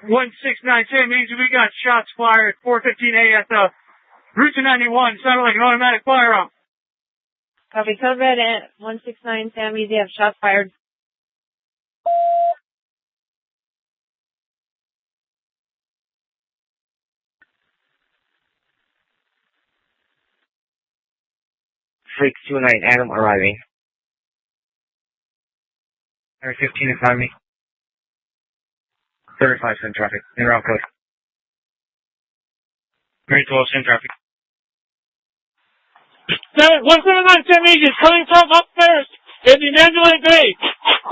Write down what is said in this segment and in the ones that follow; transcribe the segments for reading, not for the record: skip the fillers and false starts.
169 San Easy, we got shots fired, 415A at the Route 291, sounded like an automatic firearm. Copy, code red at 169 Sam Easy, have shots fired. Freak 29 Adam arriving. Area 15 in front of me. 35 cent traffic. In route code. Very 12 cent traffic. 179 San Easy is coming from upstairs in the Mandalay Bay.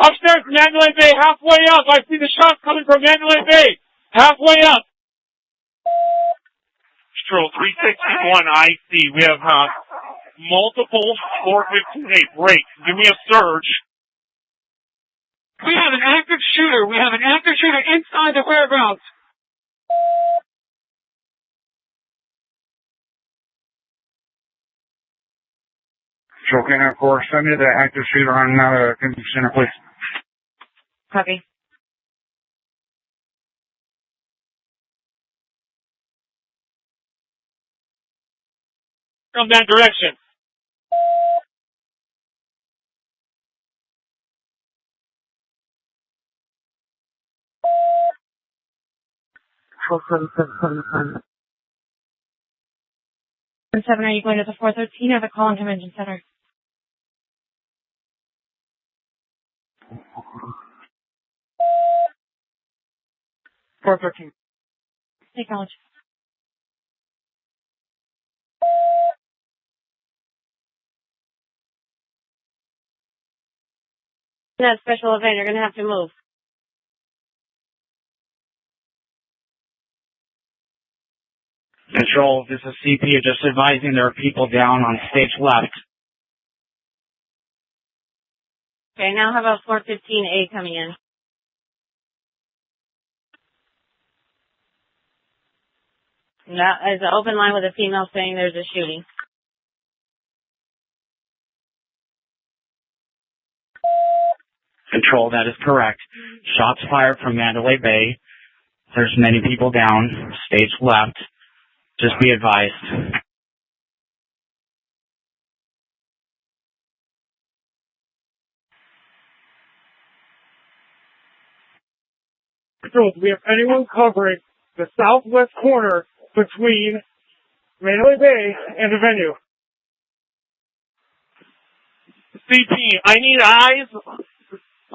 Upstairs in Mandalay Bay, halfway up. I see the shots coming from Mandalay Bay. Halfway up. Stroll 361 IC. We have multiple 415A breaks. Give me a surge. We have an active shooter. We have an active shooter inside the whereabouts. Stroke in, of course. Send me the active shooter on Convention Center, please. Copy. From that direction. Seven, are you going to the 413 or the Collin Convention Center? .413. Acknowledge. That special event, you're going to have to move. Control, this is CP. Just advising there are people down on stage left. Okay, now how about 415A coming in? That is an open line with a female saying there's a shooting. Control, that is correct. Shots fired from Mandalay Bay. There's many people down, stage left. Just be advised. Control, do we have anyone covering the southwest corner between Mandalay Bay and the venue? CP, I need eyes.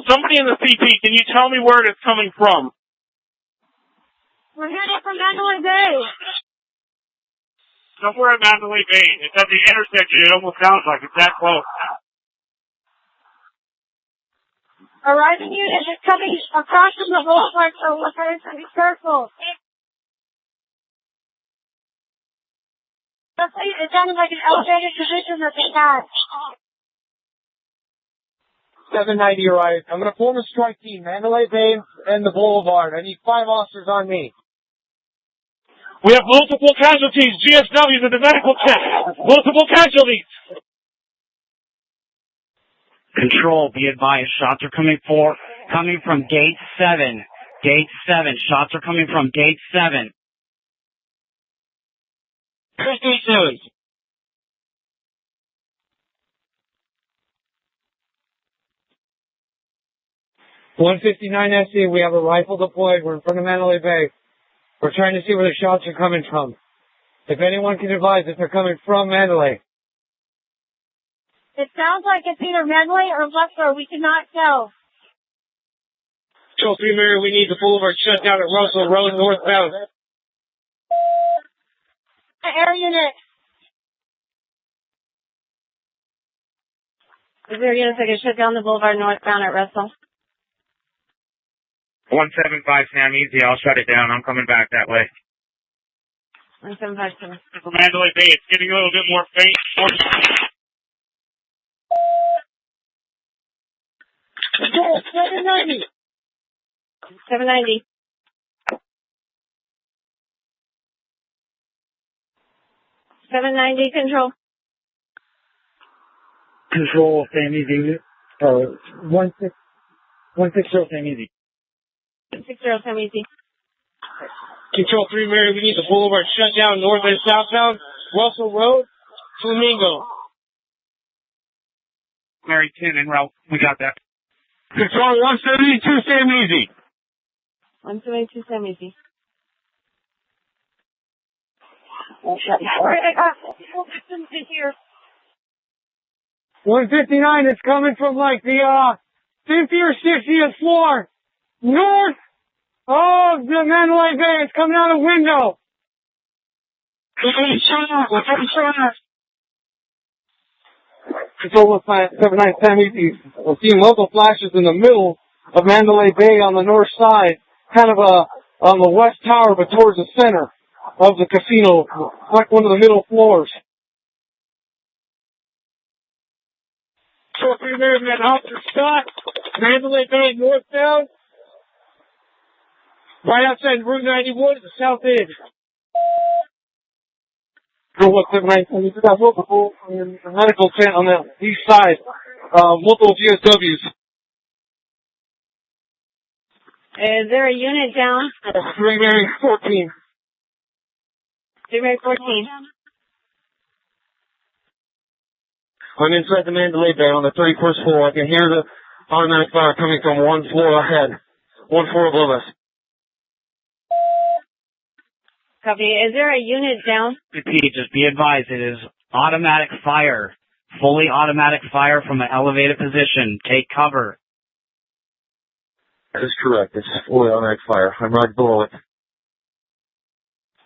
Somebody in the CP, can you tell me where it's coming from? We're headed from Mandalay Bay. Somewhere at Mandalay Bay. It's at the intersection. It almost sounds like it's that close. Arriving unit is coming across from the boulevard, so we're trying to be careful. It sounded like an elevated position that they had. 790 arrived. I'm going to form a strike team, Mandalay Bay and the boulevard. I need 5 officers on me. We have multiple casualties. GSW's at the medical check. Multiple casualties. Control, be advised. Shots are coming from gate 7. Gate 7. Shots are coming from gate 7. Where's gate 7? .159 SC, we have a rifle deployed. We're in front of Mandalay Bay. We're trying to see where the shots are coming from. If anyone can advise if they're coming from Mandalay. It sounds like it's either Mandalay or Lester. We cannot tell. Control 3 Mirror, we need the boulevard shut down at Russell Road northbound. Air unit. Is there a unit that can shut down the boulevard northbound at Russell? 175 Sam Easy, I'll shut it down. I'm coming back that way. 1757. From Mandalay Bay, it's getting a little bit more faint. 790. 790. 790, control. Control, Sam Easy. 160 Sam Easy. 60 Sam Easy. Control 3, Mary, we need the boulevard shut down north and southbound. Russell Road, Flamingo. Mary 10 en route. We got that. Control 172, Sam Easy. 172, Sam Easy. 159 is coming from like the 50th or 60th floor north of the Mandalay Bay. It's coming out a window. Control 179 Sam Easy. We're seeing local flashes in the middle of Mandalay Bay on the north side, kind of on the west tower, but towards the center of the casino, like one of the middle floors. Control 3 there, man, Officer Scott, Mandalay Bay northbound, right outside Route 91 at the south end. Control 179, we got multiple medical tent on the east side, multiple GSWs. Is there a unit down? 3 Mary 14. 3 Mary 14. I'm inside the Mandalay Bay on the 31st floor. I can hear the automatic fire coming from one floor ahead, one floor above us. Copy. Is there a unit down? Repeat, just be advised, it is automatic fire. Fully automatic fire from an elevated position. Take cover. That is correct. It's fully automatic fire. I'm right below it.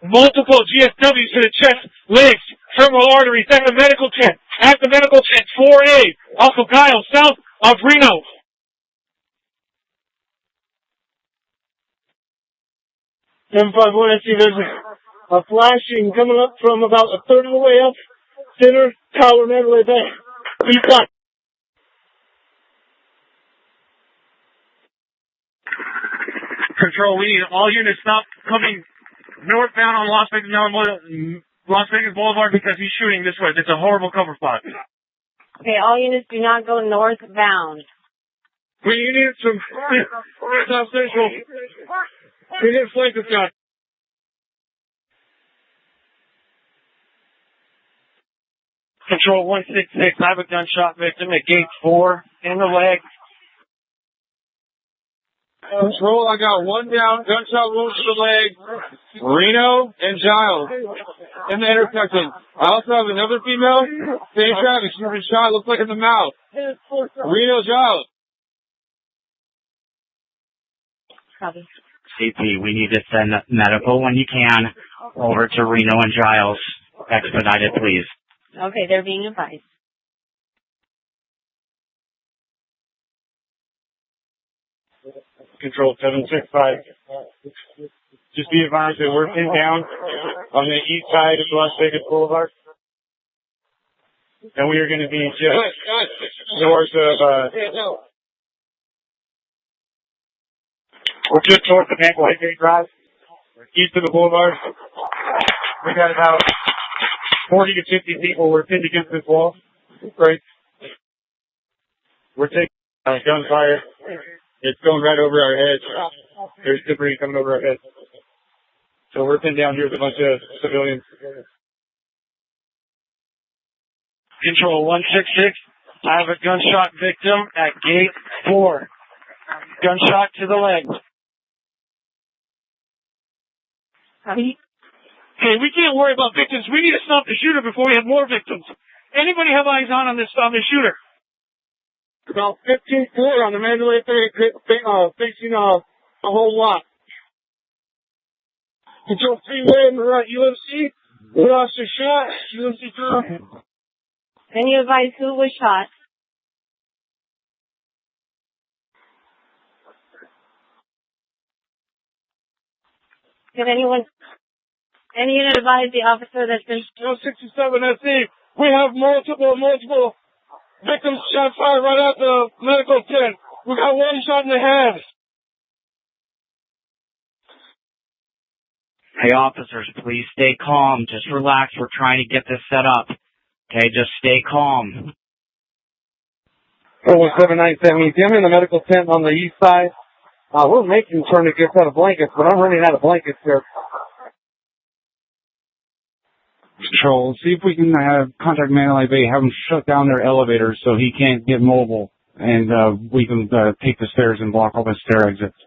Multiple GSWs to the chest, legs, femoral arteries, at the medical tent. At the medical tent, 4A, off of Kyle, south of Reno. M51, I see there's a flashing coming up from about a third of the way up, center, tower, Mandalay Bay. East side. Control, we need all units stop coming northbound on Las Vegas Boulevard because he's shooting this way. It's a horrible cover spot. Okay, all units do not go northbound. We need some South Central. We need to flank this guy. Control 166, I have a gunshot victim at gate 4 in the leg. Control, I got one down, gunshot wound to the leg, Reno and Giles in the intersection. I also have another female, same traffic, she's been shot, looks like in the mouth. Reno, Giles. Copy. CP, we need to send medical when you can over to Reno and Giles. Expedited, please. Okay, they're being advised. Control 765. Just be advised that we're pinned down on the east side of Las Vegas Boulevard. And we are going to be just north of, we're just north of Mandalay Bay Drive, east of the boulevard. We got about 40 to 50 people. We're pinned against this wall. Right. We're taking gunfire. It's going right over our heads. There's debris coming over our heads. So we're pinned down here with a bunch of civilians. Control 166. I have a gunshot victim at gate 4. Gunshot to the leg. Hey, we can't worry about victims. We need to stop the shooter before we have more victims. Anybody have eyes on this shooter? About 15th floor on the Mandalay Bay, facing a whole lot. Control 3-way, we're at UMC. We lost a shot. UMC 2. Can you advise who was shot? Did any unit advise the officer that's been... 67 SC. We have multiple victims shot fire right at the medical tent. We got one shot in the head. Hey, officers, please stay calm. Just relax. We're trying to get this set up. Okay, just stay calm. 179 I'm in the medical tent on the east side. We're making tourniquets out of blankets, but I'm running out of blankets here. Control, see if we can contact Mandalay Bay, have them shut down their elevators so he can't get mobile, and we can take the stairs and block all the stair exits.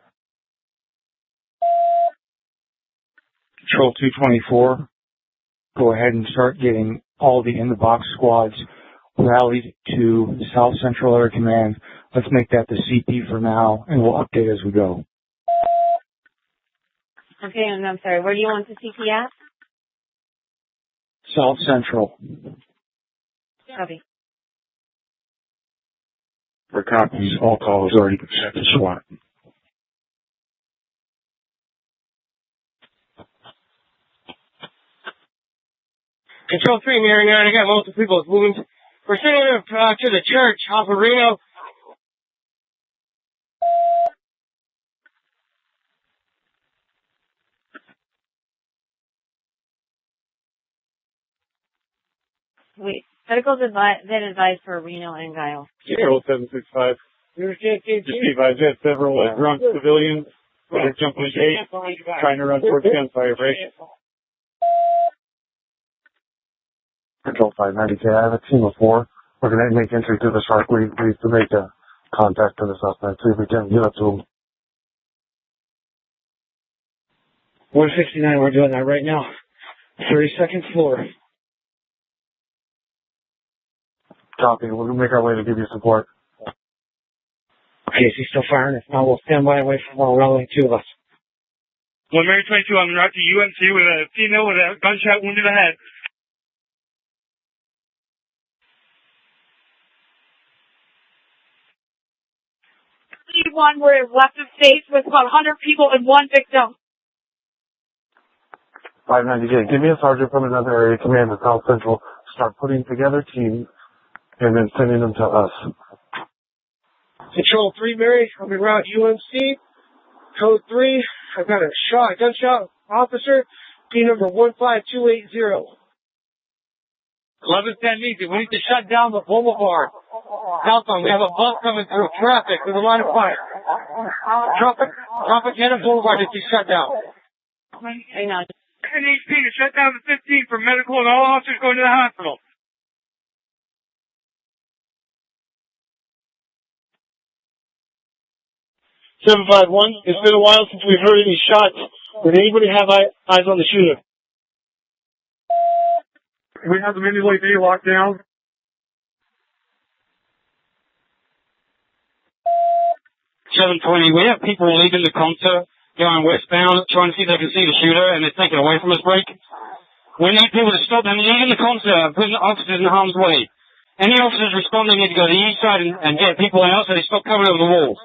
Control 224, go ahead and start getting all the in-the-box squads rallied to South Central Air Command. Let's make that the CP for now, and we'll update as we go. Okay, and I'm sorry, where do you want the CP at? South Central. Copy. For copies, all calls already set to SWAT. Control 3, Mary 9, I got multiple people moving. We're sending them to the church off of Reno. Wait, medical's been advised for Reno and Guile. Control 765. Just be advised that several drunk civilians are jumping the gate, trying to run towards gunfire break. Control 590K, I have a team of 4. We're going to make entry to the shark. We need to make a contact to the suspect, see if we can get up to him. 169, we're doing that right now. 32nd floor. Copy, we're going to make our way to give you support. Okay, is he still firing? If not, we'll stand by and wait for more rallying two of us. 1 Mary 22, I'm route to UNC with a female with a gunshot wound in the head. One where left of stage with about 100 people and one victim. 590K, give me a sergeant from another area command at South Central. Start putting together teams and then sending them to us. Control 3, Mary, I'm en route UNC. Code 3, I've got a gunshot officer, P number 15280. 1110 needs it. We need to shut down the boulevard. Southbound, we have a bus coming through traffic with a line of fire. Tropicana Boulevard is to be shut down. Hang on. NHP to shut down the 15 for medical and all officers going to the hospital. (751) It's been a while since we've heard any shots. Did anybody have eyes on the shooter? We have the Mandalay Bay locked down. 720, we have people leaving the concert, going westbound, trying to see if they can see the shooter, and they're taking away from us break. We need people to stop them leaving the concert, putting the officers in harm's way. Any officers responding need to go to the east side and get people out so they stop coming over the walls.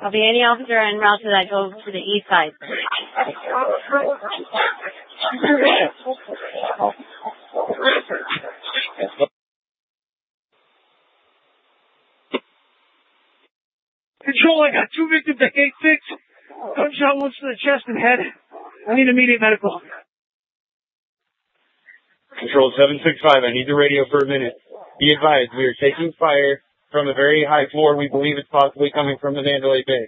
I'll be any officer en route to that goes to the east side. Control, I got 2 victims at gate 6. Gunshot wounds to the chest and head. I need immediate medical. Control 765, I need the radio for a minute. Be advised, we are taking fire from a very high floor. We believe it's possibly coming from the Mandalay Bay.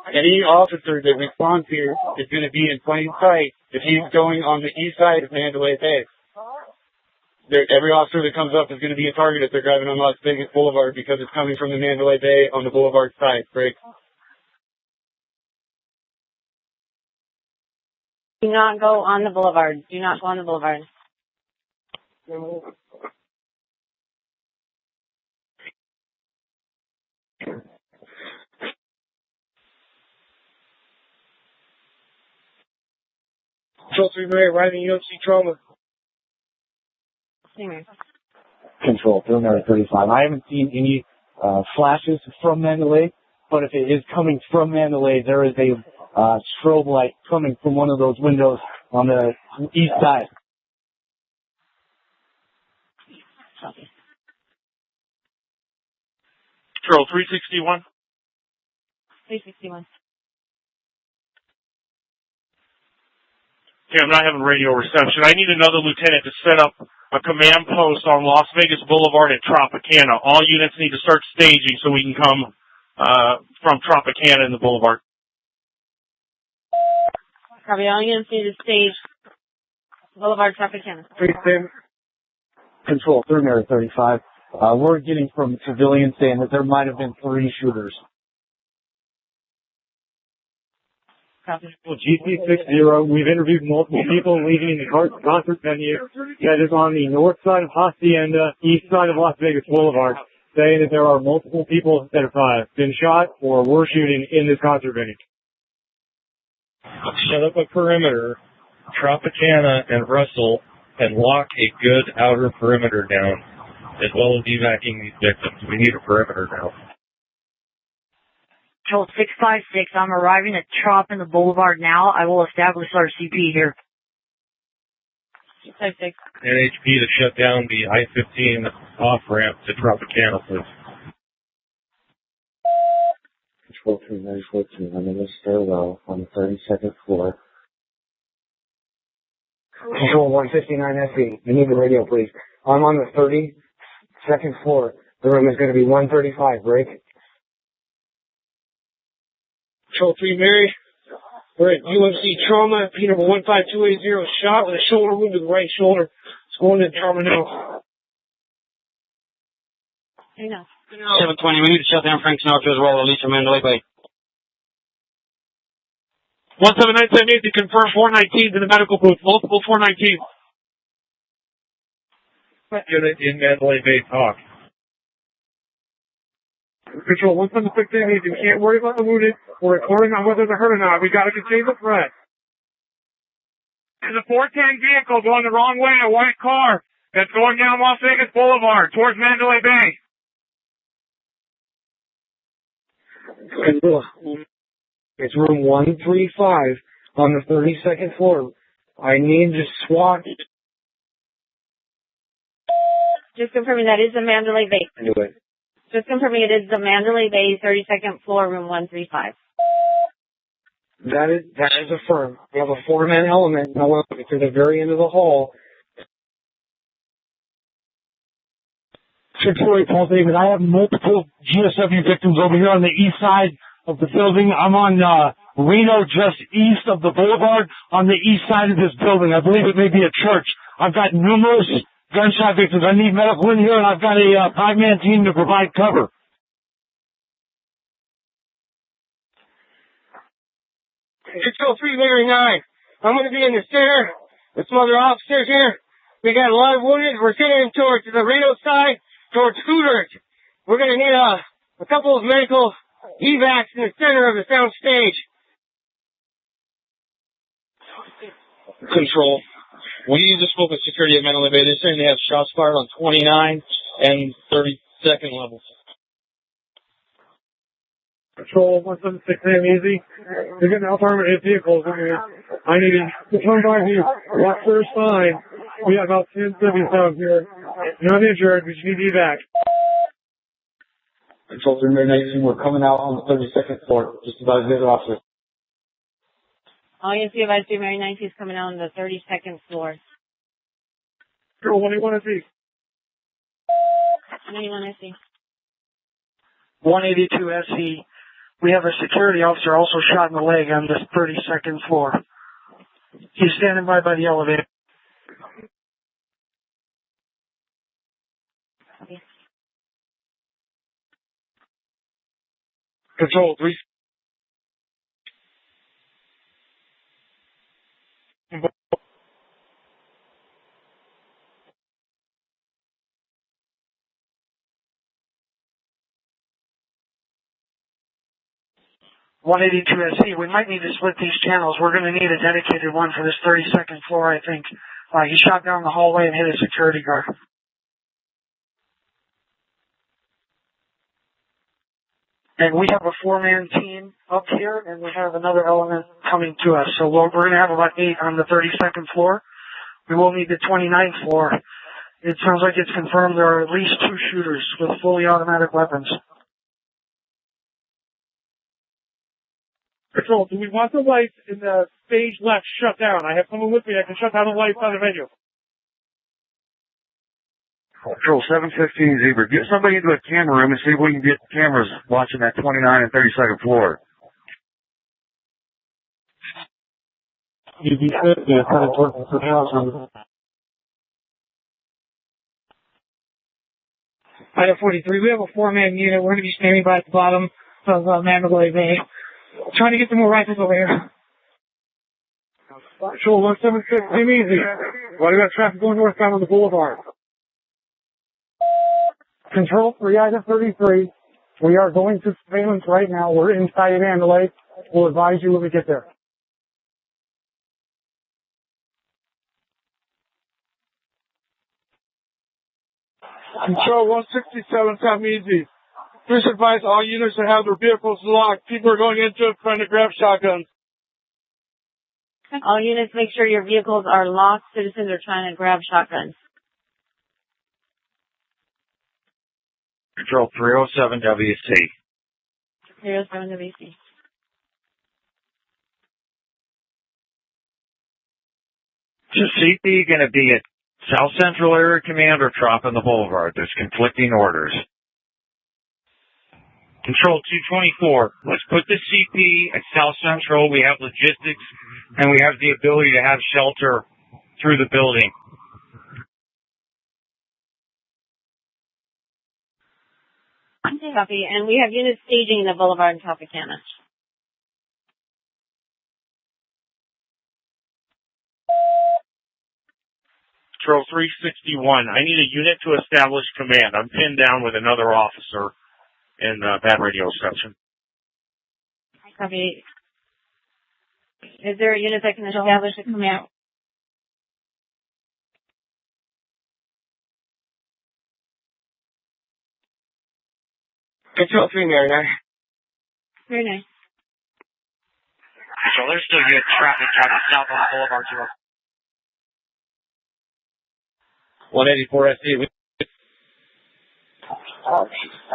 Any officer that responds here is going to be in plain sight if he's going on the east side of Mandalay Bay. Every officer that comes up is going to be a target if they're driving on Las Vegas Boulevard because it's coming from the Mandalay Bay on the boulevard side. Break. Do not go on the boulevard. Do not go on the boulevard. Control 3 Mary, arriving UMC trauma. Control 335. I haven't seen any flashes from Mandalay, but if it is coming from Mandalay, there is a strobe light coming from one of those windows on the east side. Control 361. 361. Okay, I'm not having radio reception. I need another lieutenant to set up a command post on Las Vegas Boulevard at Tropicana. All units need to start staging so we can come from Tropicana in the boulevard. Copy. All units need to stage Boulevard, Tropicana. Control, through Mary 35. We're getting from civilians saying that there might have been 3 shooters. Copy. Well, GC60, we've interviewed multiple people leaving the concert venue that is on the north side of Hacienda, east side of Las Vegas Boulevard, saying that there are multiple people that have been shot or were shooting in this concert venue. Set up a perimeter, Tropicana and Russell, and lock a good outer perimeter down, as well as evacuating these victims. We need a perimeter now. Control 656, I'm arriving at Trop in the Boulevard now. I will establish our CP here. 656. NHP to shut down the I-15 off-ramp to Tropicana, please. Control 3914, I'm in the stairwell on the 32nd floor. Control 159 SE, you need the radio, please. I'm on the 32nd floor. The room is going to be 135, break. Control 3 Mary, we're at UMC Trauma, P number 15280, shot with a shoulder wound to the right shoulder. It's going to trauma now. 720, we need to shut down Frank Sinatra as well, Alicia Mandalay Bay. 17978 to confirm 419 in the medical booth, multiple 419. Unit in Mandalay Bay, talk. Control 17678, you can't worry about the wounded. We're reporting on whether they're hurt or not. We got to contain the threat. There's a 410 vehicle going the wrong way, a white car that's going down Las Vegas Boulevard towards Mandalay Bay. It's room 135 on the 32nd floor. I need to SWAT. Just confirming that is the Mandalay Bay. Anyway. Just confirming it is the Mandalay Bay, 32nd floor, room 135. That is affirmed. We have a 4-man element. However, it's at the very end of the hall. 648 Paul David, I have multiple GSW victims over here on the east side of the building. I'm on Reno, just east of the boulevard on the east side of this building. I believe it may be a church. I've got numerous gunshot victims. I need medical in here, and I've got a 5-man team to provide cover. Control 3 Mary 9. I'm going to be in the center with some other officers here. We got a lot of wounded. We're sending them towards the Reno side, towards Hooters. We're going to need a couple of medical evacs in the center of the sound stage. Control. We need to spoke with security at Mandalay Bay. They're saying they have shots fired on 29 and 32nd levels. Control 176 easy. They're getting out-armored vehicles in here. I need to come by here. Watch their sign. We have about 10 civvies down here. None injured. We just need evac. Control 3 Mary 19, we're coming out on the 32nd floor. Just about as good as officer. All you see about 3 Mary 19 is coming out on the 32nd floor. Control 181 SE. 91 SE. 182 SE. We have a security officer also shot in the leg on this 32nd floor. He's standing by the elevator. Okay. Control 3. SE. We might need to split these channels. We're going to need a dedicated one for this 32nd floor, I think. He shot down the hallway and hit a security guard. And we have a 4-man team up here, and we have another element coming to us. So we're going to have about 8 on the 32nd floor. We will need the 29th floor. It sounds like it's confirmed there are at least 2 shooters with fully automatic weapons. Control, do we want the lights in the stage left shut down? I have someone with me that can shut down the lights on the venue. Control 715 Zebra, get somebody into a camera room and see if we can get cameras watching that 29 and 32nd floor. You'd be fit, yeah, kind of working for housing. Item 43, we have a 4-man unit. We're going to be standing by at the bottom of Mandalay Bay. Trying to get some more rifles over here. Patrol 176, aim easy. Why do we have traffic going northbound on the boulevard? Control 3, item 33. We are going to surveillance right now. We're inside of Mandalay. We'll advise you when we get there. Control 167, come easy. Please advise all units to have their vehicles locked. People are going into it trying to grab shotguns. All units, make sure your vehicles are locked. Citizens are trying to grab shotguns. Control 307 WC. 307 WC. Is CP going to be at South Central Area Command or Trop on the Boulevard? There's conflicting orders. Control 224, let's put the CP at South Central. We have logistics, and we have the ability to have shelter through the building. Copy. And we have units staging the boulevard in Tropicana. Control 361, I need a unit to establish command. I'm pinned down with another officer in bad radio reception. Copy. Is there a unit that can establish a command? Control 399. Very nice. So there's still good traffic driving south on Boulevard 2. 184 SE.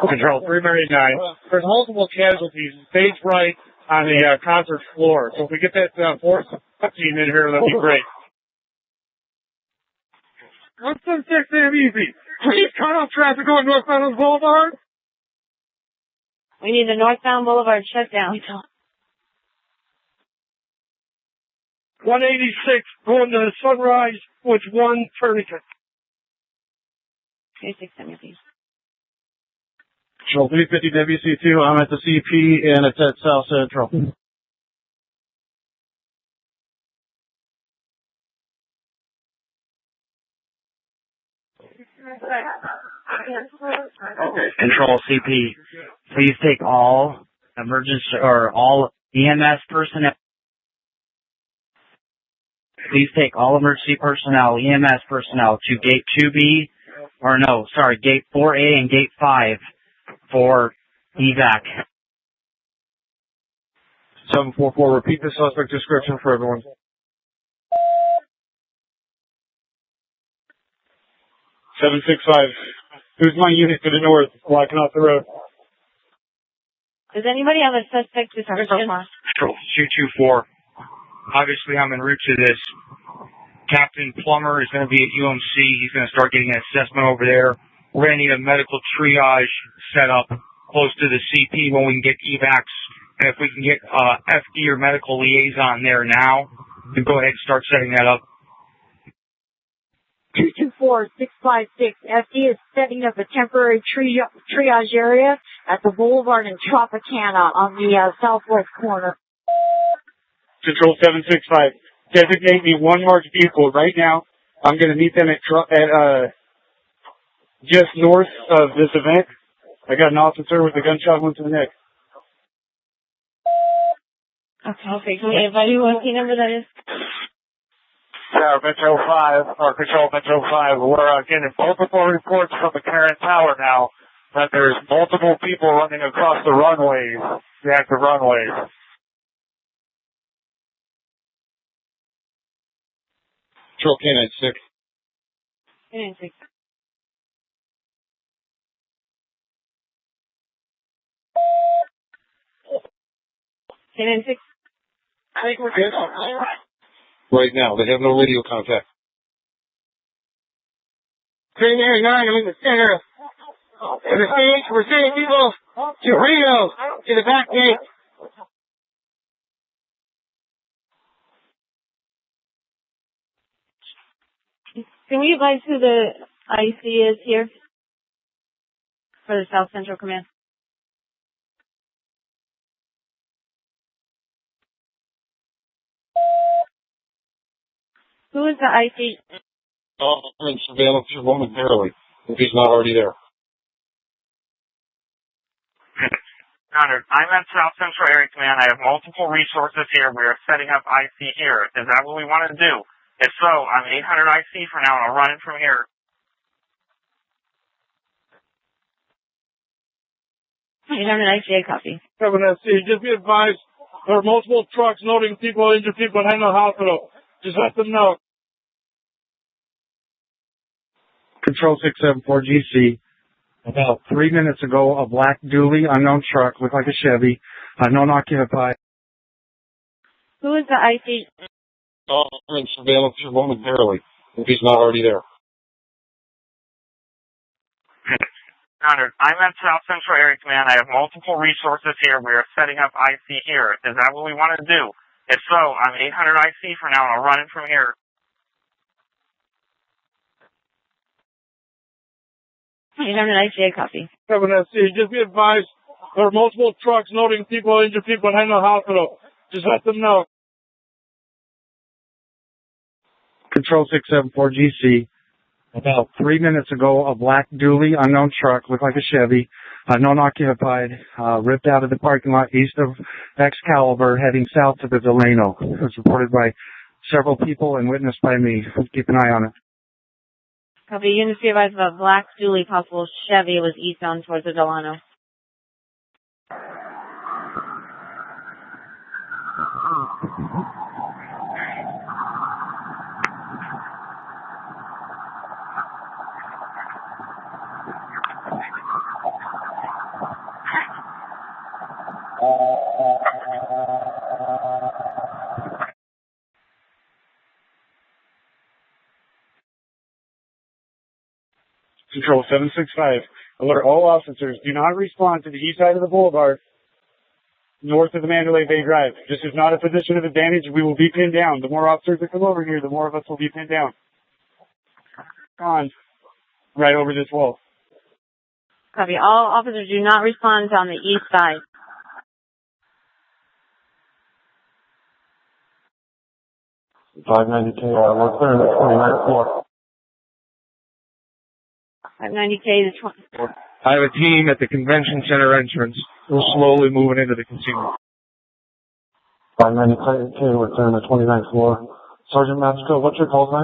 Control 399. There's multiple casualties stage right on the concert floor. So if we get that force team in here, that'd be great. 176 damn easy. Please cut off traffic going northbound on the boulevard. We need the northbound boulevard shut down. 186 going to Sunrise with one tourniquet. 360, please. Control 350 WC2, I'm at the CP and it's at South Central. Control CP, please take all emergency or all EMS personnel. Please take all emergency personnel, EMS personnel to gate 2B, or no, sorry, gate 4A and gate 5 for evac. 744, repeat the suspect description for everyone. $765. Who's my unit to the north, blocking off the road? Does anybody have a suspect description? Control 224. Obviously, I'm en route to this. Captain Plummer is going to be at UMC. He's going to start getting an assessment over there. We're going to need a medical triage set up close to the CP when we can get evacs. And if we can get FD or medical liaison there now, we can go ahead and start setting that up. 224-656. FD is setting up a temporary triage area at the boulevard in Tropicana on the southwest corner. Control 765. Designate me one marked vehicle right now. I'm going to meet them at just north of this event. I got an officer with a gunshot wound to the neck. Okay. Can we invite you what number that is? Metro 5, or Control Metro 5, we're getting multiple reports from the Karen Tower now that there's multiple people running across the runways, the active runways. Control K96. K96. K96. I think we're good. Right now, they have no radio contact. Train 9, I'm in the center. We're sending people to Rio, to the back gate. Can we advise who the IC is here for the South Central Command? Who is the IC? I'm in surveillance here momentarily, if he's not already there. Honored. I'm at South Central Area Command. I have multiple resources here. We are setting up IC here. Is that what we want to do? If so, I'm 800 IC for now, and I'll run it from here. 800 ICA copy. 7 SC, just be advised, there are multiple trucks loading people, injured people at Henry Hospital. Just let them know. Control 674 GC. About 3 minutes ago, a black dually unknown truck, looked like a Chevy, unknown occupied. Who is the IC? I'm in surveillance here momentarily, if he's not already there. Honored. I'm at South Central Area Command. I have multiple resources here. We are setting up IC here. Is that what we want to do? If so, I'm 800 IC for now, and I'll run it from here. 800 ICA copy. 7 SC, just be advised, there are multiple trucks loading people, injured people at Henry Hospital. Just let them know. Control 674 GC. About 3 minutes ago, a black dually unknown truck, looked like a Chevy, unknown occupied, ripped out of the parking lot east of Excalibur, heading south to the Delano. It was reported by several people and witnessed by me. Keep an eye on it. Copy. Units be advised of a black dually possible Chevy was eastbound towards the Delano. Control 765, alert all officers, do not respond to the east side of the boulevard, north of the Mandalay Bay Drive. This is not a position of advantage. We will be pinned down. The more officers that come over here, the more of us will be pinned down. On. Right over this wall. Copy. All officers do not respond on the east side. $590K, we're clearing the 29th floor. 590K to 20. I have a team at the convention center entrance. We're slowly moving into the casino. 590K, we're clearing the 29th floor. Sergeant Mexico, what's your call sign?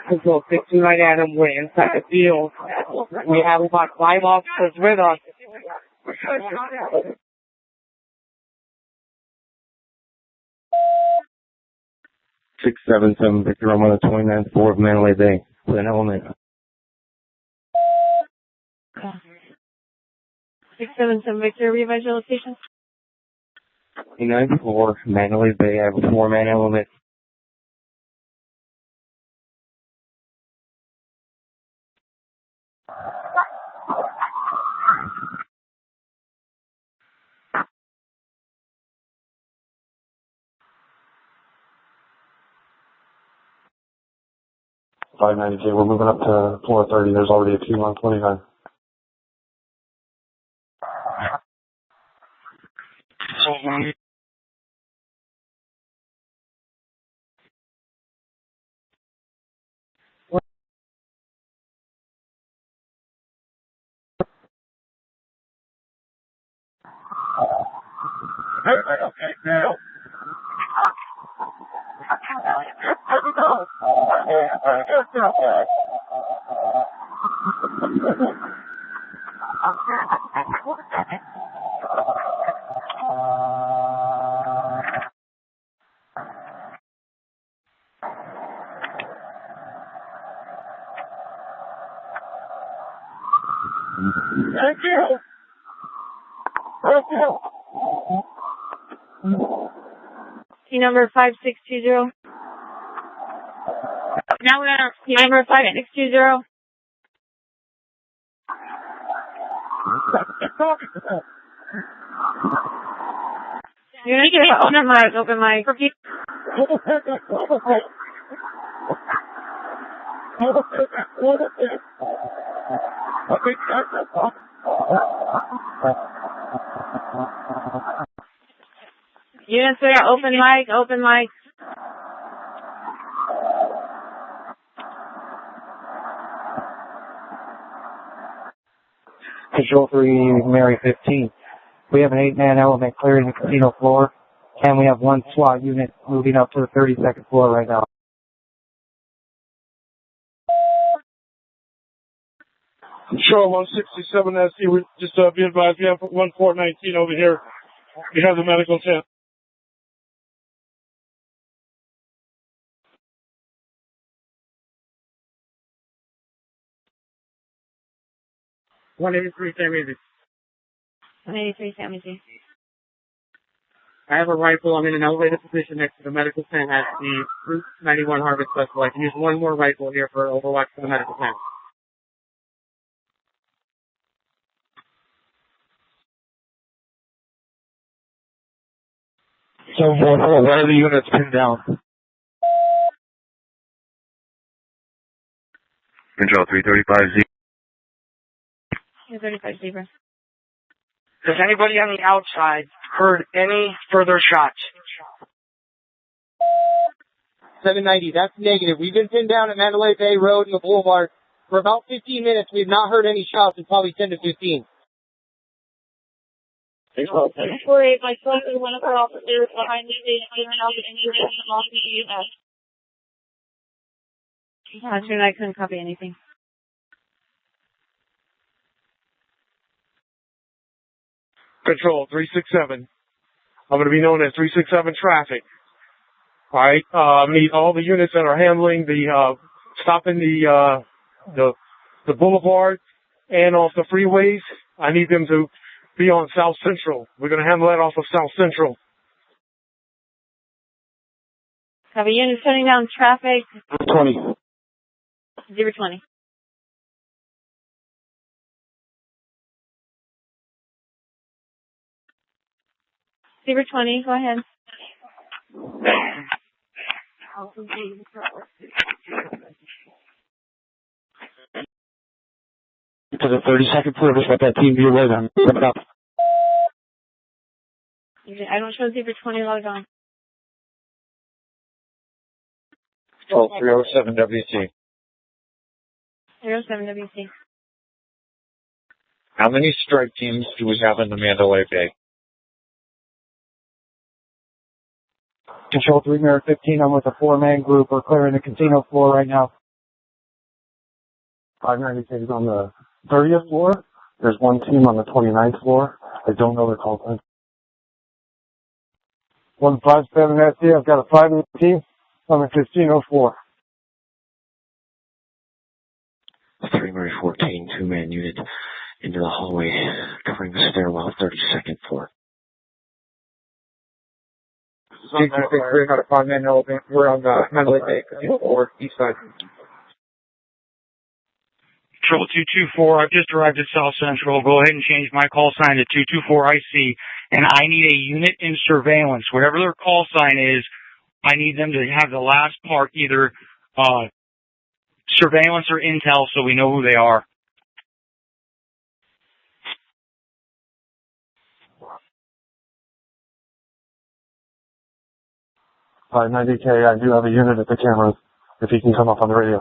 Control 16 right Adam, we're inside the field. We have about 5 officers with us. 677 Victor, I'm on the 29th floor of Mandalay Bay with an element. 677 Victor, revise your location. 29th floor, Mandalay Bay. I have a 4-man element. $590K, we're moving up to floor 30. There's already a team on 29. Okay, now. Thank you. Thank you. Key number 5620. Now we're key number 5620. You're gonna get open mic. Repeat. Units there, open mic. Control 3, Mary 15. We have an 8-man element clearing the casino floor, and we have one SWAT unit moving up to the 32nd floor right now. Control 167 SC, we just be advised, we have 1419 over here. We have the medical tent. One 183 San Jose. I have a rifle. I'm in an elevated position next to the medical tent at the Route 91 Harvest Festival. I can use one more rifle here for overwatch for the medical tent. So, what are the units pinned down? Control 335Z. 235 Zebra. Has anybody on the outside heard any further shots? 790, that's negative. We've been pinned down at Mandalay Bay Road and the Boulevard for about 15 minutes. We've not heard any shots in probably 10 to 15. Worried, my son is one of our officers behind me. They didn't help anything along the EMS. I couldn't copy anything. Control 367. I'm going to be known as 367 traffic. All right. I need all the units that are handling the stopping the boulevard and off the freeways. I need them to be on South Central. We're going to handle that off of South Central. Have a unit shutting down traffic. 20. 020. Zebra 20, go ahead. To the 32nd floor, just let that team be away then. Put it up. I don't show Zebra 20 logged on. Control 307 WC. 07 WC. How many strike teams do we have in the Mandalay Bay? Control 3, Mary 15. I'm with a 4-man group. We're clearing the casino floor right now. 596 is on the 30th floor. There's one team on the 29th floor. I don't know their call time. 157 SC. I've got a 5-man team on the casino floor. 3 Mary 14, 2-man unit into the hallway, covering the stairwell, 32nd floor. We're not a 5-man element. We're on the Mandalay Bay or east side. Control 224, I've just arrived at South Central. Go ahead and change my call sign to 224 IC, and I need a unit in surveillance. Whatever their call sign is, I need them to have the last part either surveillance or intel so we know who they are. Alright, 90K, I do have a unit at the cameras, if he can come up on the radio.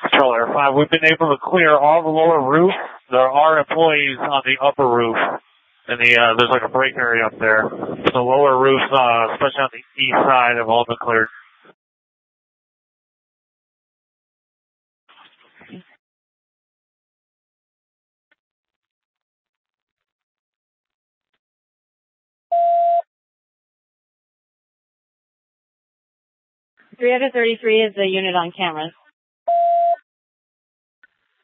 Control Air 5, we've been able to clear all the lower roof. There are employees on the upper roof, and there's like a break area up there. The lower roofs, especially on the east side, have all been cleared. Three out of 33 is the unit on cameras.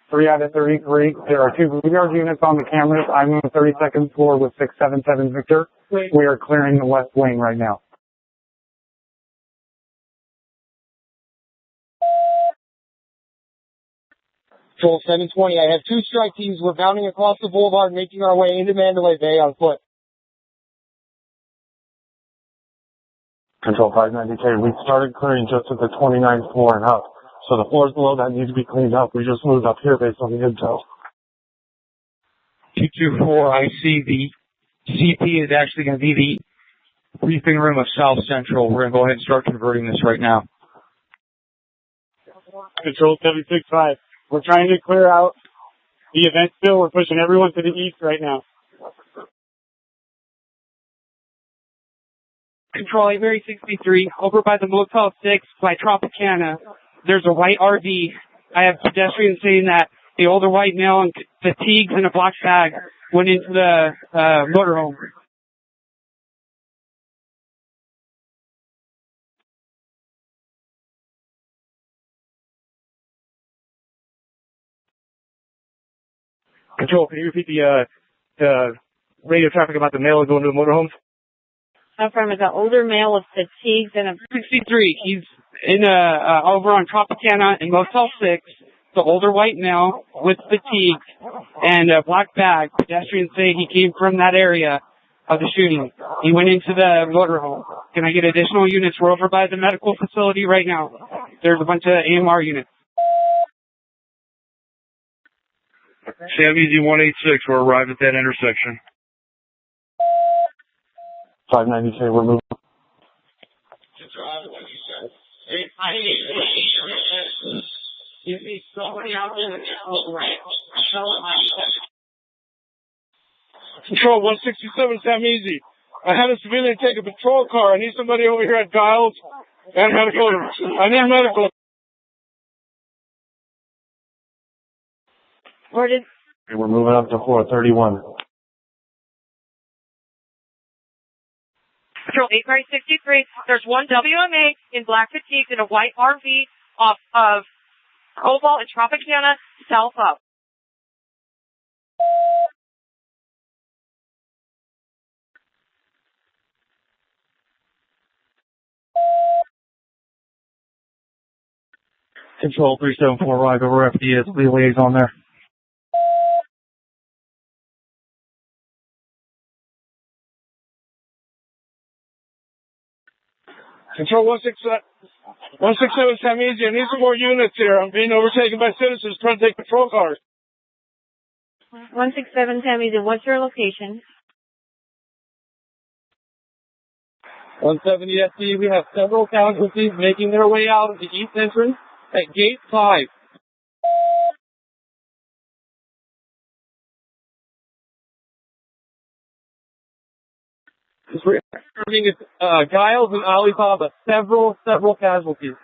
3 out of 33. There are 2 Boulevard units on the cameras. I'm on the 32nd floor with 677 Victor. We are clearing the west wing right now. Control 720, I have 2 strike teams. We're bounding across the boulevard, making our way into Mandalay Bay on foot. Control 590K, we started clearing just at the 29th floor and up. So the floors below that need to be cleaned up. We just moved up here based on the intel. 224, I see the CP is actually going to be the briefing room of South Central. We're going to go ahead and start converting this right now. Control 765, we're trying to clear out the event still. We're pushing everyone to the east right now. Control 863, over by the Motel 6 by Tropicana. There's a white RV. I have pedestrians saying that the older white male in fatigues and a black bag went into the motorhome. Control, can you repeat the radio traffic about the male going to the motorhomes? From an older male with fatigues and a 63. He's in over on Tropicana in Motel 6. The older white male with fatigue and a black bag. Pedestrians say he came from that area of the shooting. He went into the motorhome. Can I get additional units? We're over by the medical facility right now. There's a bunch of AMR units. Sam Easy 186, we're arrived at that intersection. 590K, we're moving. Control 167, Sam Easy. I had a civilian take a patrol car. I need somebody over here at Giles and medical. I need medical. where did We're moving up to floor 31. Control 863, there's one WMA in black fatigues in a white RV off of Cobalt and Tropicana, south up. Control 374, arrive over FDS, the liaison there. Control 167 Sam Easy. I need some more units here. I'm being overtaken by citizens trying to take patrol cars. 167 Tammy's, and what's your location? 170 SD, we have several casualties making their way out of the east entrance at gate 5. We're Giles and Alibaba, several casualties.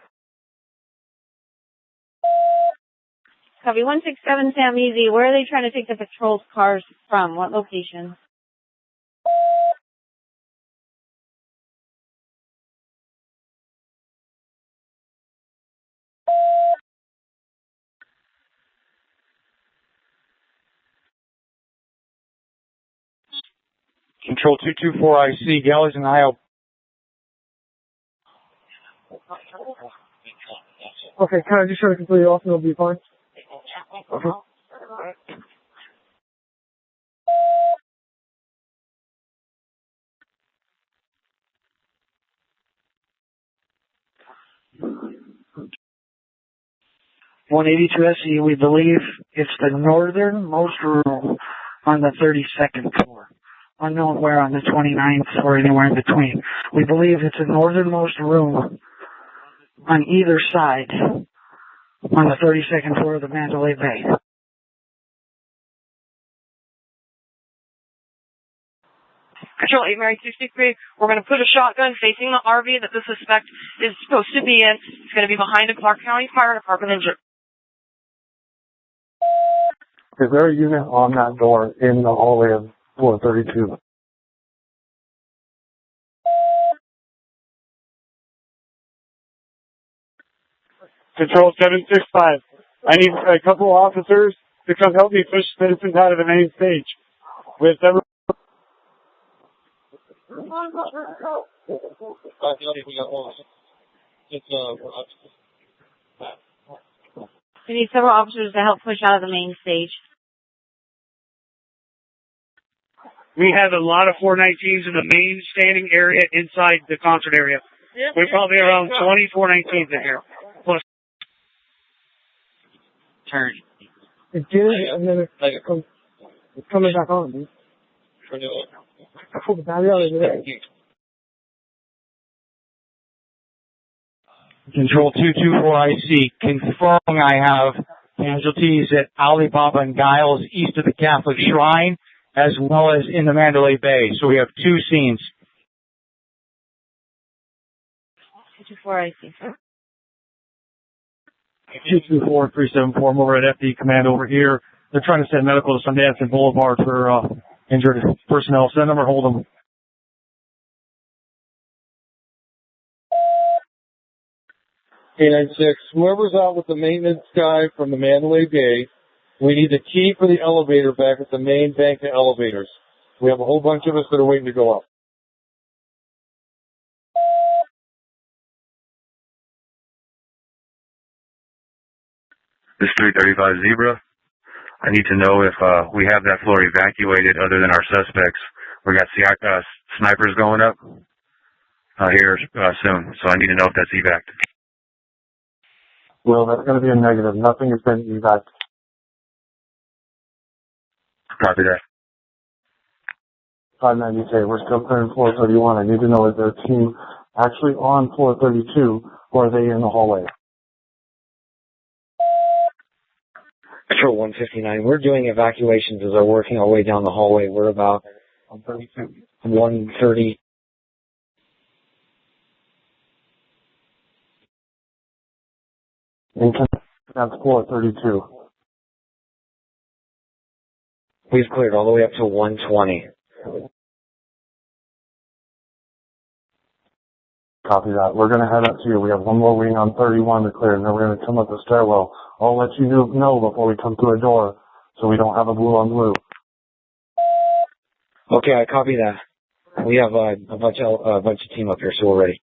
Copy 167 Sam Easy. Where are they trying to take the patrol cars from? What location? Control 224, I see Gallows and Io. Okay, can I just try to complete it off and it'll be fine? Okay. (182 SE), we believe it's the northernmost room on the 32nd floor. Unknown where on the 29th or anywhere in between. We believe it's the northernmost room on either side on the 32nd floor of the Mandalay Bay. Control 863, we're going to put a shotgun facing the RV that the suspect is supposed to be in. It's going to be behind a Clark County Fire Department engine. Is there a unit on that door in the hallway of floor 32? Control 765, I need a couple officers to come help me push citizens out of the main stage. With several... We need several officers to help push out of the main stage. We have a lot of 419s in the main standing area inside the concert area. We're probably around 20 419s in here. Plus. Turn. It's good, and then it's coming back on, dude. I pulled the battery out of there. Control 224IC, confirming I have casualties at Alibaba and Giles east of the Catholic Shrine, as well as in the Mandalay Bay. So we have two scenes. 224 IC. 224-374, I'm over at FD Command over here. They're trying to send medical to Sundance and Boulevard for injured personnel. Send them or hold them. K96, whoever's out with the maintenance guy from the Mandalay Bay, we need the key for the elevator back at the main bank of elevators. We have a whole bunch of us that are waiting to go up. This 335 Zebra. I need to know if we have that floor evacuated other than our suspects. We got snipers going up here soon, so I need to know if that's evac. Well, that's going to be a negative. Nothing has been evac. Copy that. 590K, we're still clearing floor 31. I need to know, is there a team actually on floor 32, or are they in the hallway? Control 159, we're doing evacuations as they're working our way down the hallway. We're about 130. That's floor 32. We've cleared all the way up to 120. Copy that. We're going to head up to you. We have one more wing on 31 to clear, and then we're going to come up the stairwell. I'll let you know before we come through a door, so we don't have a blue on blue. Okay, I copy that. We have a bunch of team up here, so we're ready.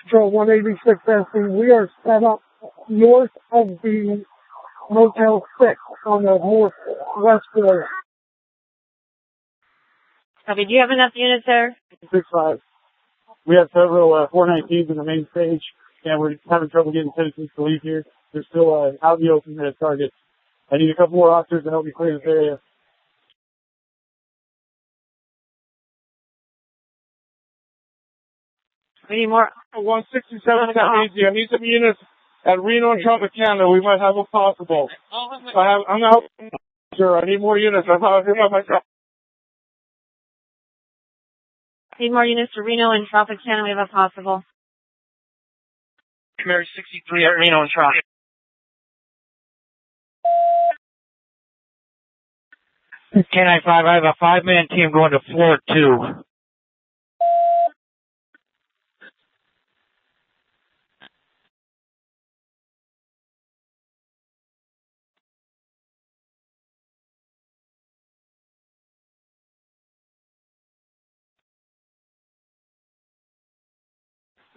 Control 186 SC, we are set up north of the Motel 6 on the northwest floor. Copy. Do you have enough units there? 6-5. We have several 419s in the main stage, and we're having trouble getting citizens to leave here. There's still out in the open at targets. I need a couple more officers to help me clear this area. We need more. 167 got easy. I need some units at Reno and Tropicana. We might have a possible. I'm not sure. I need more units. I'm not here by myself. Need more units to Reno and Tropicana. We have a possible. Mary 63 at Reno and Trop. K95, I have a 5-man team going to floor 2.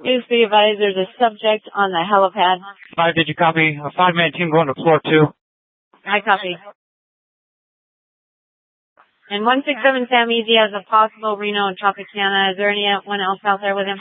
Please be advised there's a subject on the helipad. 5, did you copy? A 5-man team going to floor 2. I copy. And 167 Sam Easy has a possible Reno and Tropicana. Is there anyone else out there with him?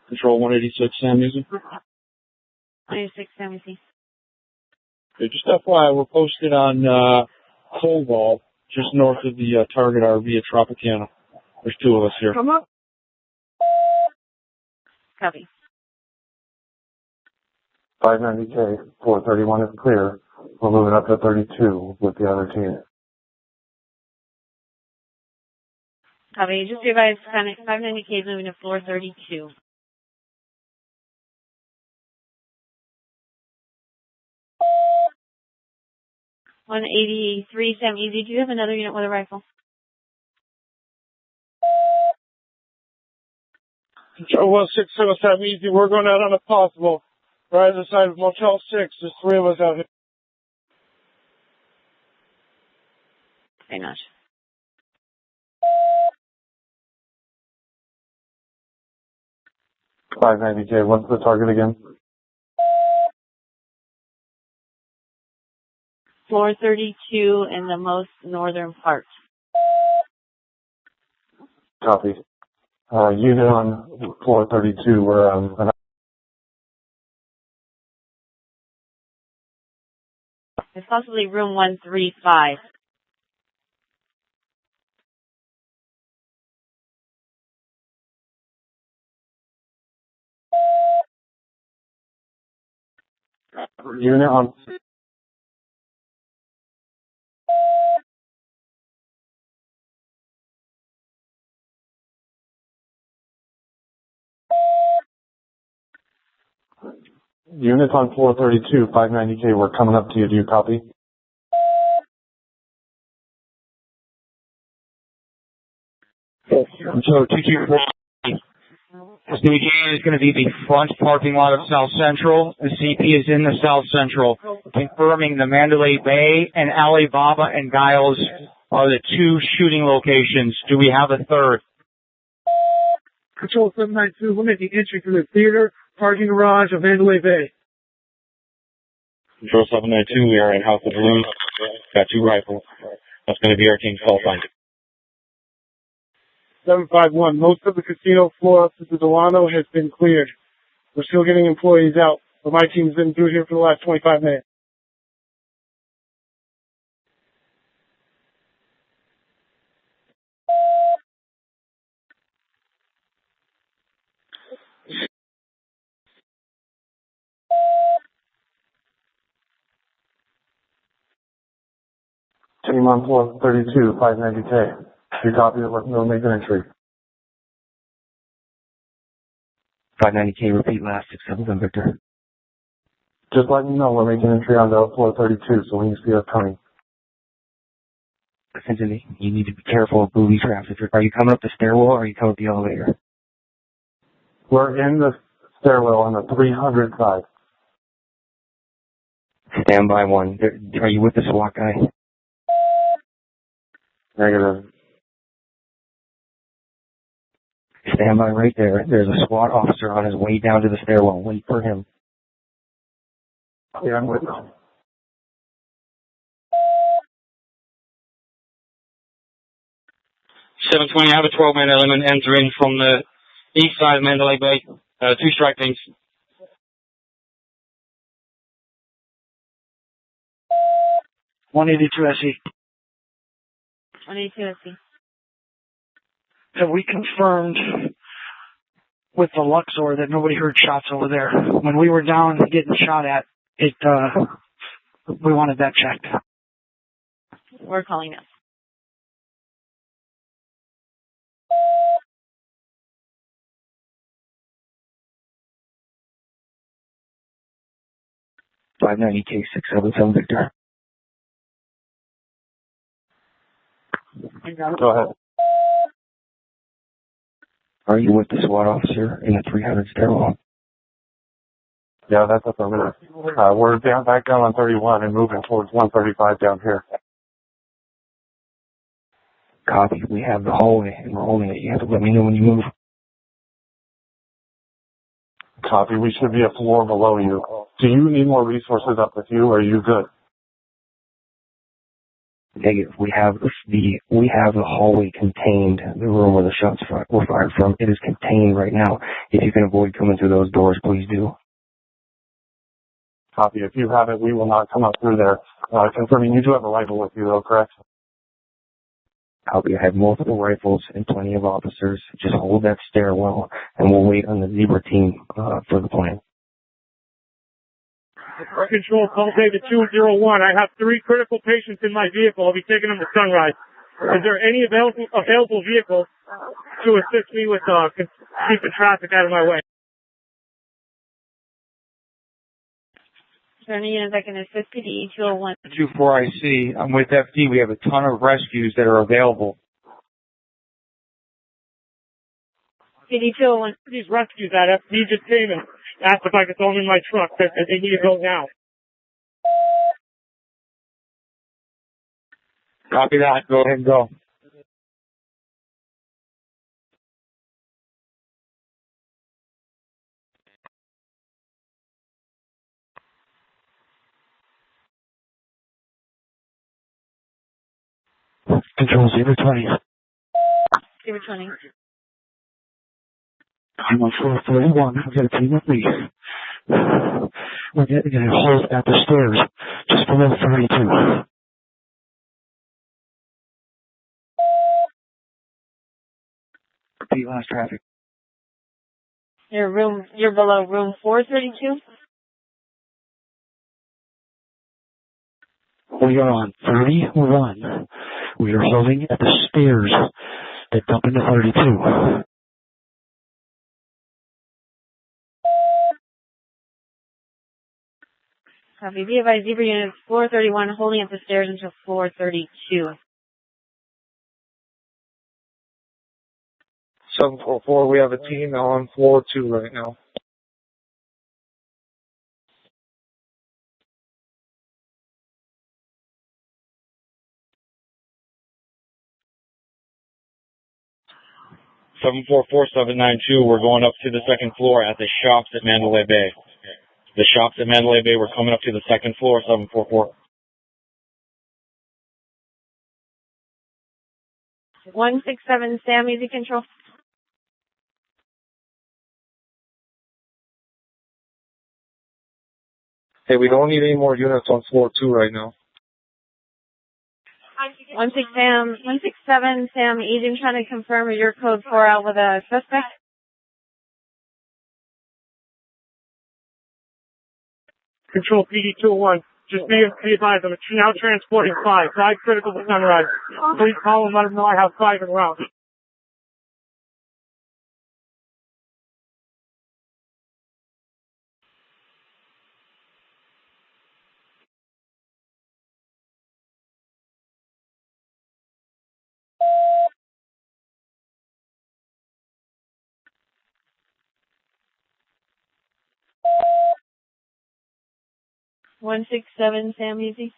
Control 186, Sam Music. 186, Sam Music. Okay, just FYI, we're posted on Coldwall, just north of the target RV at Tropicana. There's two of us here. Come up. Copy. 590K, 431 is clear. We're moving up to 32 with the other team. Copy. Just advise 590K is moving to floor 32. 183, Sam Easy. Do you have another unit with a rifle? Control 167 Easy. We're going out on a possible. Right on the side of Motel 6. There's three of us out here. Very much. $590K, what's the target again? Floor 32 in the most northern part. Copy. Unit on floor 32, we're It's possibly room 135. unit on units on floor 32, 590K, we're coming up to you. Do you copy? So 224. This new unit is going to be the front parking lot of South Central. The CP is in the South Central, confirming the Mandalay Bay and Alibaba and Giles are the two shooting locations. Do we have a third? Control 792, we're making entry to the theater, parking garage of Mandalay Bay. Control 792, we are in house of the room. Got two rifles. That's going to be our team's call sign. 751, most of the casino floor up to the Delano has been cleared. We're still getting employees out, but my team's been through here for the last 25 minutes. Team on floor 32, 590K. Do you copy it? We'll make an entry. 590K, repeat last 677, Victor. Just letting you know we're making entry on the floor 32, so when you see us coming. Essentially, you need to be careful of booby traps. Are you coming up the stairwell or are you coming up the elevator? We're in the stairwell on the 300 side. Stand by one. Are you with the SWAT guy? Negative. Stand by right there. There's a SWAT officer on his way down to the stairwell. Wait for him. Yeah, I'm with him. 720, I have a 12-man element entering from the east side of Mandalay Bay. Two strike teams. $182 SE. 182 SE. Have we confirmed with the Luxor that nobody heard shots over there? When we were down getting shot at, we wanted that checked. We're calling us. $590K, 677, Victor. Go ahead. Are you with the SWAT officer in the 300 stairwell? Yeah, that's affirmative. We're back down on 31 and moving towards 135 down here. Copy. We have the hallway and we're holding it. You have to let me know when you move. Copy. We should be a floor below you. Do you need more resources up with you or are you good? Negative. We have the hallway contained, the room where the shots were fired from. It is contained right now. If you can avoid coming through those doors, please do. Copy. If you have it, we will not come up through there. Confirming you do have a rifle with you, though, correct? Copy. I have multiple rifles and plenty of officers. Just hold that stairwell, and we'll wait on the Zebra team for the plan. Control, call David 201. I have 3 critical patients in my vehicle. I'll be taking them to Sunrise. Is there any available vehicles to assist me with keeping traffic out of my way? Is there any unit that can assist PD 201? 24IC. I'm with FD. We have a ton of rescues that are available. PD 201. These rescues that FD just came and asked if I could throw them in my truck. They need to go now. Copy that. Go ahead and go. Control 020. 020. I'm on floor 31. I've got a team with me. We're getting a hold at the stairs, just below 32. Repeat last traffic. You're below room 432? We are on 31. We are holding at the stairs that dump into 32. Copy. Be advised, Zebra unit 431 holding at the stairs until floor 32. 744, we have a team on floor 2 right now. Seven 792, we're going up to the second floor at the shops at Mandalay Bay. The shops at Mandalay Bay, we're coming up to the second floor, 744. 167 Sam, easy control. Hey, we don't need any more units on floor 2 right now. 167 Sam, easy. I'm trying to confirm your code 4 out with a suspect. Control PD 201. Just be advised, I'm now transporting 5 critical to Sunrise. Please call and let them know I have 5 en route. One 167 Sam, easy.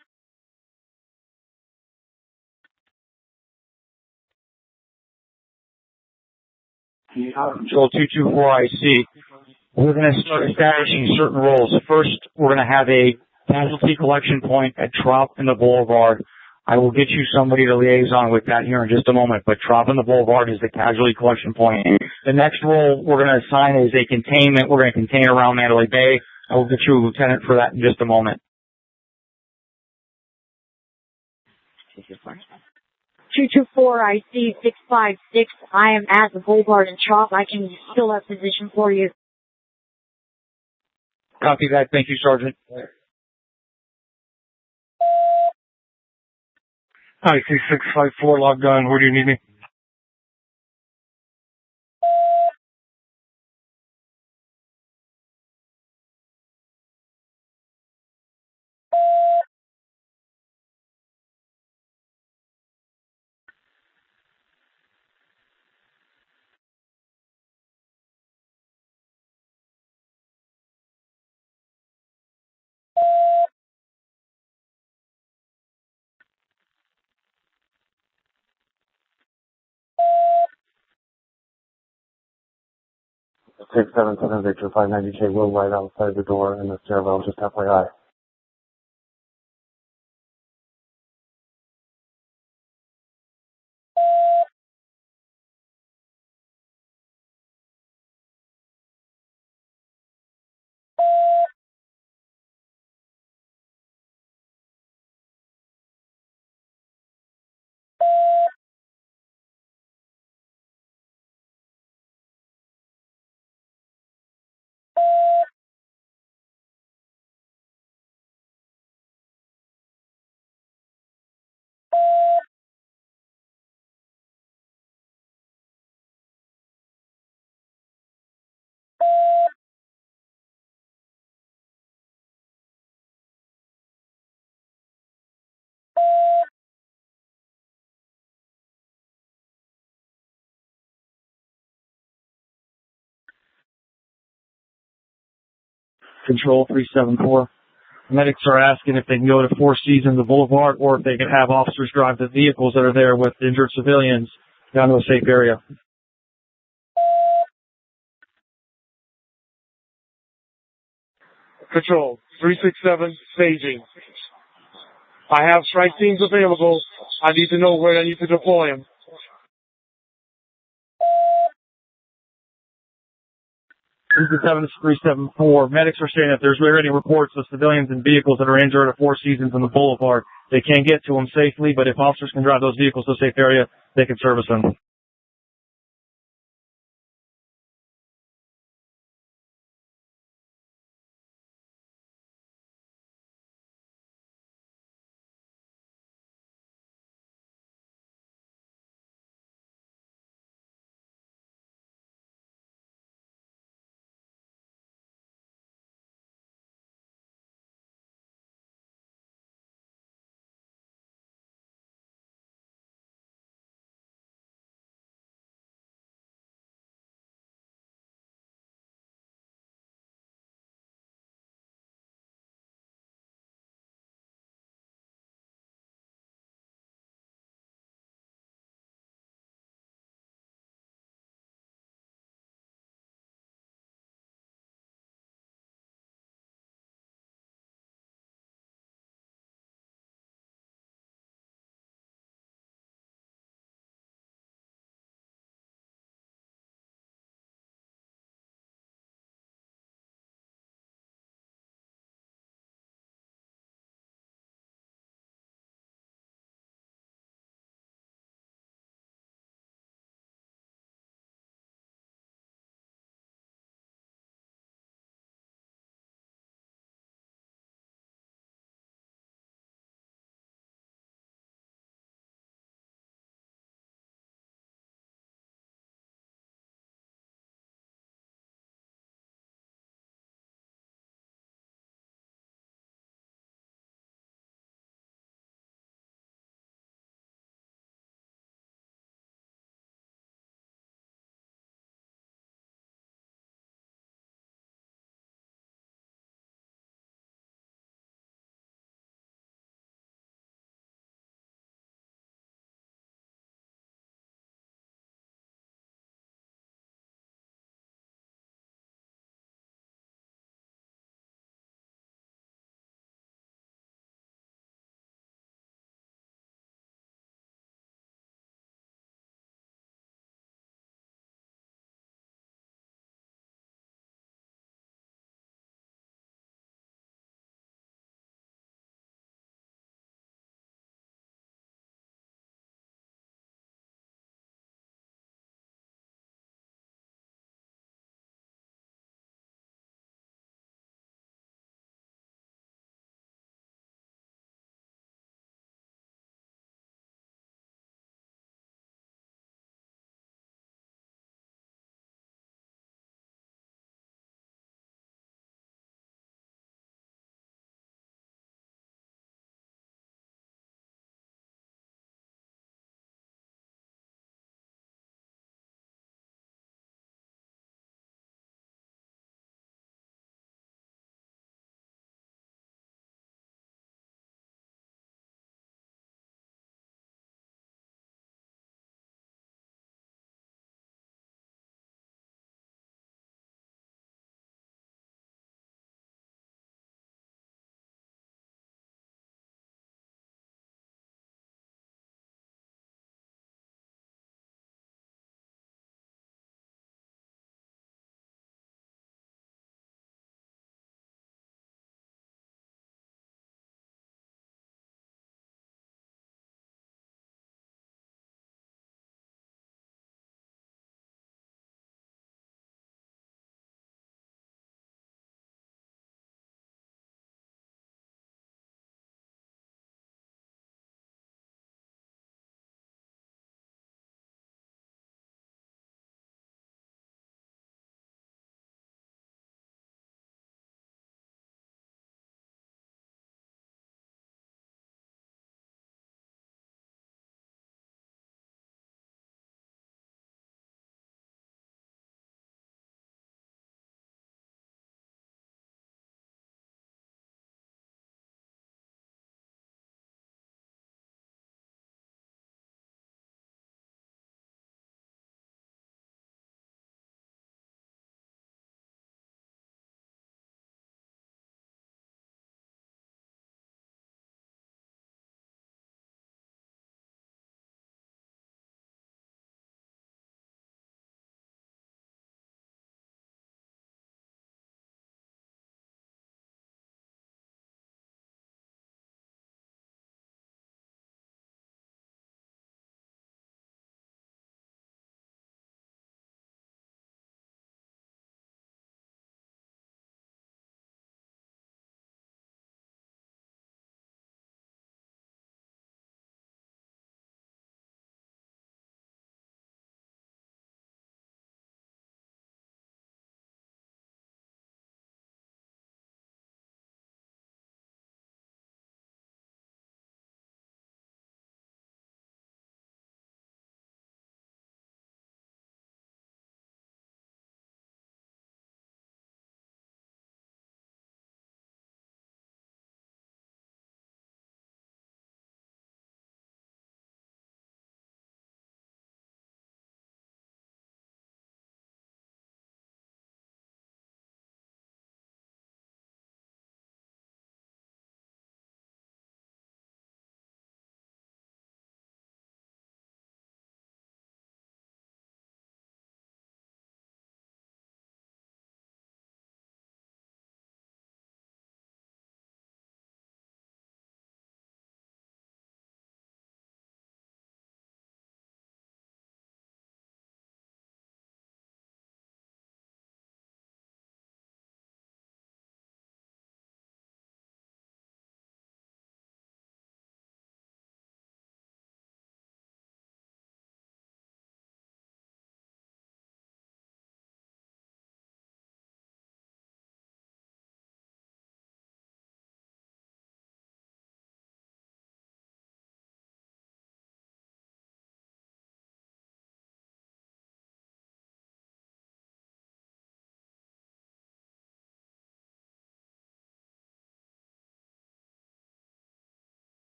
Control 224IC. We're going to start establishing certain roles. First, we're going to have a casualty collection point at Trop and the Boulevard. I will get you somebody to liaison with that here in just a moment, but Trop and the Boulevard is the casualty collection point. The next role we're going to assign is a containment. We're going to contain around Mandalay Bay. I will get you a lieutenant for that in just a moment. 224 IC 656. I am at the Boulevard and Trop. I can still have position for you. Copy that. Thank you, Sergeant. IC 654 logged on. Where do you need me? Six 777 Victor 590K will right outside the door in the stairwell, just FYI. Control 374. Medics are asking if they can go to Four Seasons, the Boulevard, or if they can have officers drive the vehicles that are there with injured civilians down to a safe area. Control 367, staging. I have strike teams available. I need to know where I need to deploy them. This is 7374. Medics are saying that there's already reports of civilians and vehicles that are injured at Four Seasons and the Boulevard. They can't get to them safely, but if officers can drive those vehicles to a safe area, they can service them.